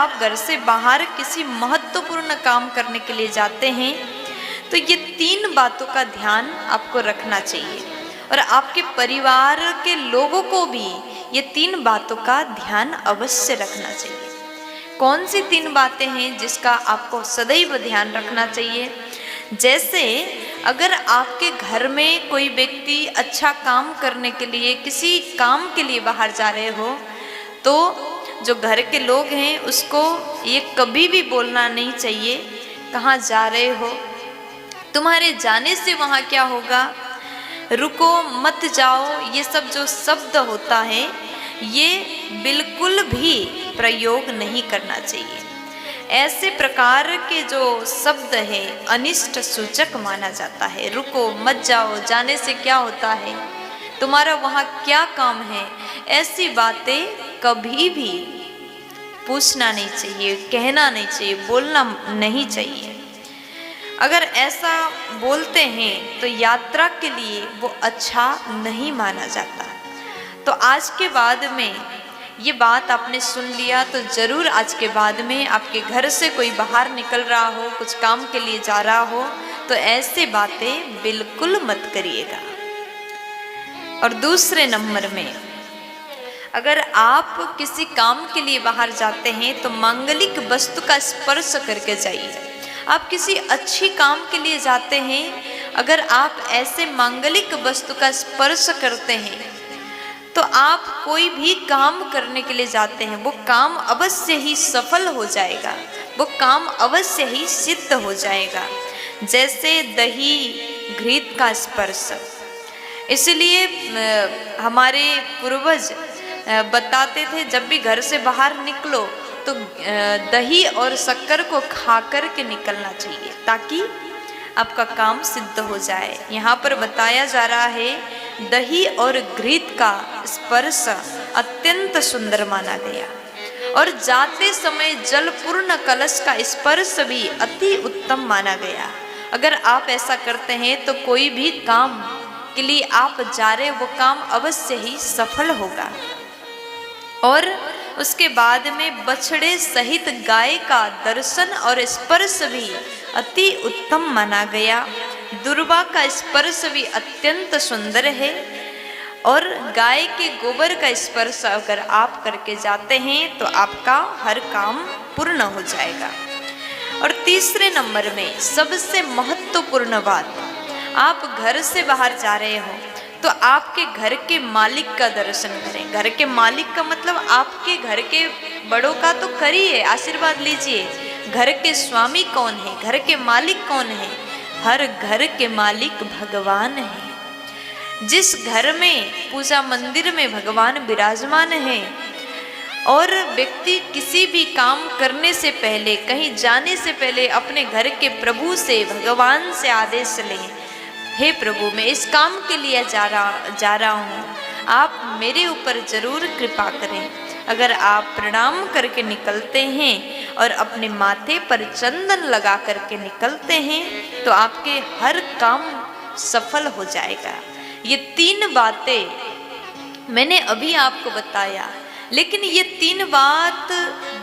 आप घर से बाहर किसी महत्वपूर्ण काम करने के लिए जाते हैं तो ये 3 बातों का ध्यान आपको रखना चाहिए और आपके परिवार के लोगों को भी ये 3 बातों का ध्यान अवश्य रखना चाहिए। कौन सी 3 बातें हैं जिसका आपको सदैव ध्यान रखना चाहिए? जैसे अगर आपके घर में कोई व्यक्ति अच्छा काम करने के लिए किसी काम के लिए बाहर जा रहे हो तो जो घर के लोग हैं उसको ये कभी भी बोलना नहीं चाहिए कहाँ जा रहे हो, तुम्हारे जाने से वहाँ क्या होगा, रुको मत जाओ, ये सब जो शब्द होता है ये बिल्कुल भी प्रयोग नहीं करना चाहिए। ऐसे प्रकार के जो शब्द है अनिष्ट सूचक माना जाता है। रुको मत जाओ, जाने से क्या होता है, तुम्हारा वहाँ क्या काम है, ऐसी बातें कभी भी पूछना नहीं चाहिए, कहना नहीं चाहिए, बोलना नहीं चाहिए। अगर ऐसा बोलते हैं तो यात्रा के लिए वो अच्छा नहीं माना जाता। तो आज के बाद में ये बात आपने सुन लिया तो ज़रूर आज के बाद में आपके घर से कोई बाहर निकल रहा हो, कुछ काम के लिए जा रहा हो तो ऐसे बातें बिल्कुल मत करिएगा। और दूसरे नंबर में अगर आप किसी काम के लिए बाहर जाते हैं तो मांगलिक वस्तु का स्पर्श करके जाइए। आप किसी अच्छी काम के लिए जाते हैं, अगर आप ऐसे मांगलिक वस्तु का स्पर्श करते हैं तो आप कोई भी काम करने के लिए जाते हैं वो काम अवश्य ही सफल हो जाएगा, वो काम अवश्य ही सिद्ध हो जाएगा। जैसे दही घृत का स्पर्श, इसलिए हमारे पूर्वज बताते थे जब भी घर से बाहर निकलो तो दही और शक्कर को खा कर के निकलना चाहिए ताकि आपका काम सिद्ध हो जाए। यहाँ पर बताया जा रहा है दही और घृत का स्पर्श अत्यंत सुंदर माना गया और जाते समय जलपूर्ण कलश का स्पर्श भी अति उत्तम माना गया। अगर आप ऐसा करते हैं तो कोई भी काम के लिए आप जा रहे वो काम अवश्य ही सफल होगा। और उसके बाद में बछड़े सहित गाय का दर्शन और स्पर्श भी अति उत्तम माना गया। दुर्वा का स्पर्श भी अत्यंत सुंदर है और गाय के गोबर का स्पर्श अगर आप करके जाते हैं तो आपका हर काम पूर्ण हो जाएगा। और तीसरे नंबर में सबसे महत्वपूर्ण बात, आप घर से बाहर जा रहे हो तो आपके घर के मालिक का दर्शन करें। घर के मालिक का मतलब आपके घर के बड़ों का तो करिए, आशीर्वाद लीजिए। घर के स्वामी कौन है, घर के मालिक कौन है? हर घर के मालिक भगवान है। जिस घर में पूजा मंदिर में भगवान विराजमान है और व्यक्ति किसी भी काम करने से पहले, कहीं जाने से पहले अपने घर के प्रभु से, भगवान से आदेश लें, हे प्रभु मैं इस काम के लिए जा रहा हूँ, आप मेरे ऊपर जरूर कृपा करें। अगर आप प्रणाम करके निकलते हैं और अपने माथे पर चंदन लगा करके निकलते हैं तो आपके हर काम सफल हो जाएगा। ये 3 बातें मैंने अभी आपको बताया, लेकिन ये 3 बात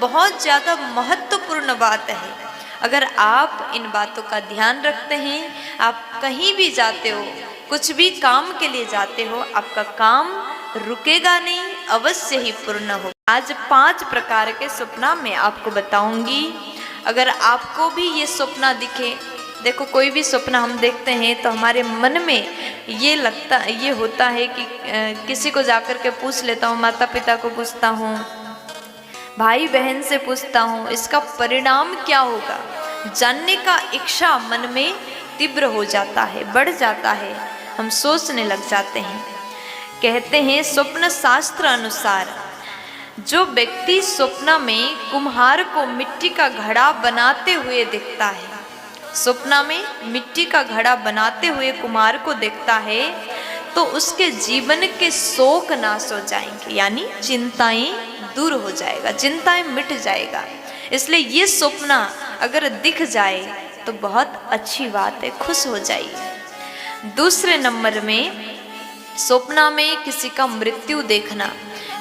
बहुत ज़्यादा महत्वपूर्ण बात है। अगर आप इन बातों का ध्यान रखते हैं, आप कहीं भी जाते हो, कुछ भी काम के लिए जाते हो, आपका काम रुकेगा नहीं, अवश्य ही पूर्ण हो। आज 5 प्रकार के सपना मैं आपको बताऊंगी। अगर आपको भी ये सपना दिखे, देखो कोई भी सपना हम देखते हैं तो हमारे मन में ये होता है कि किसी को जाकर के पूछ लेता हूँ, माता पिता को पूछता हूँ, भाई बहन से पूछता हूँ, इसका परिणाम क्या होगा, जानने का इच्छा मन में तीव्र हो जाता है, बढ़ जाता है, हम सोचने लग जाते हैं। कहते हैं स्वप्न शास्त्र अनुसार जो व्यक्ति स्वप्न में कुम्हार को मिट्टी का घड़ा बनाते हुए देखता है, स्वप्न में मिट्टी का घड़ा बनाते हुए कुम्हार को देखता है तो उसके जीवन के शोक नाश हो जाएंगे, यानी चिंताएं दूर हो जाएगा, चिंताएं मिट जाएगा। इसलिए ये स्वप्न अगर दिख जाए तो बहुत अच्छी बात है, खुश हो जाइए। दूसरे नंबर में स्वप्न में किसी का मृत्यु देखना,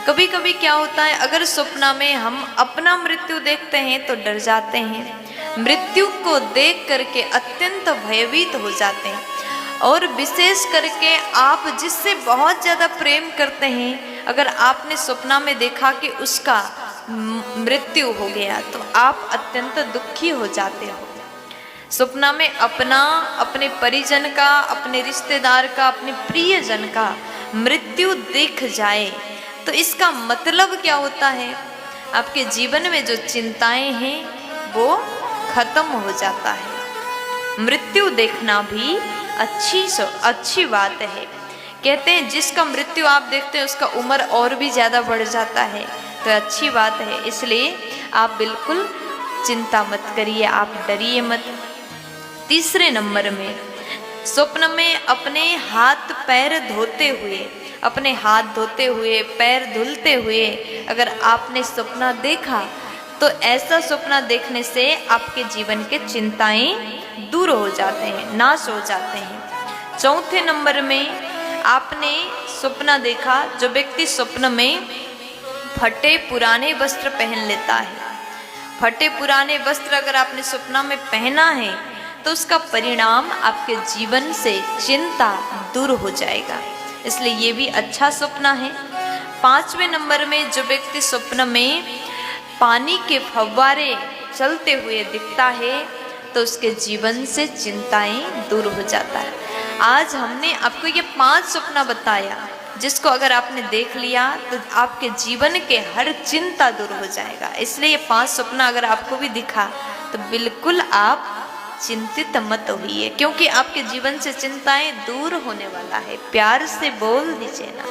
कभी कभी क्या होता है, अगर सपना में हम अपना मृत्यु देखते हैं तो डर जाते हैं, मृत्यु को देख करके अत्यंत भयभीत हो जाते हैं। और विशेष करके आप जिससे बहुत ज़्यादा प्रेम करते हैं, अगर आपने सपना में देखा कि उसका मृत्यु हो गया तो आप अत्यंत दुखी हो जाते हो। सपना में अपने परिजन का, अपने रिश्तेदार का, अपने प्रियजन का मृत्यु दिख जाए तो इसका मतलब क्या होता है, आपके जीवन में जो चिंताएं हैं वो खत्म हो जाता है। मृत्यु देखना भी अच्छी बात है। कहते हैं जिसका मृत्यु आप देखते हैं उसका उम्र और भी ज़्यादा बढ़ जाता है, तो अच्छी बात है। इसलिए आप बिल्कुल चिंता मत करिए, आप डरिए मत। तीसरे नंबर में, स्वप्न में अपने हाथ पैर धोते हुए, अपने हाथ धोते हुए, पैर धुलते हुए अगर आपने सपना देखा तो ऐसा सपना देखने से आपके जीवन के चिंताएं दूर हो जाते हैं, नाश हो जाते हैं। चौथे नंबर में, आपने सपना देखा, जो व्यक्ति स्वप्न में फटे पुराने वस्त्र पहन लेता है, फटे पुराने वस्त्र अगर आपने सपना में पहना है तो उसका परिणाम आपके जीवन से चिंता दूर हो जाएगा, इसलिए ये भी अच्छा सपना है। पांचवें नंबर में, जो व्यक्ति स्वप्न में पानी के फव्वारे चलते हुए दिखता है तो उसके जीवन से चिंताएं दूर हो जाता है। आज हमने आपको ये 5 सपना बताया, जिसको अगर आपने देख लिया तो आपके जीवन के हर चिंता दूर हो जाएगा। इसलिए ये 5 सपना अगर आपको भी दिखा तो बिल्कुल आप चिंतित मत होइए, क्योंकि आपके जीवन से चिंताएं दूर होने वाला है। प्यार से बोल दीजिए ना।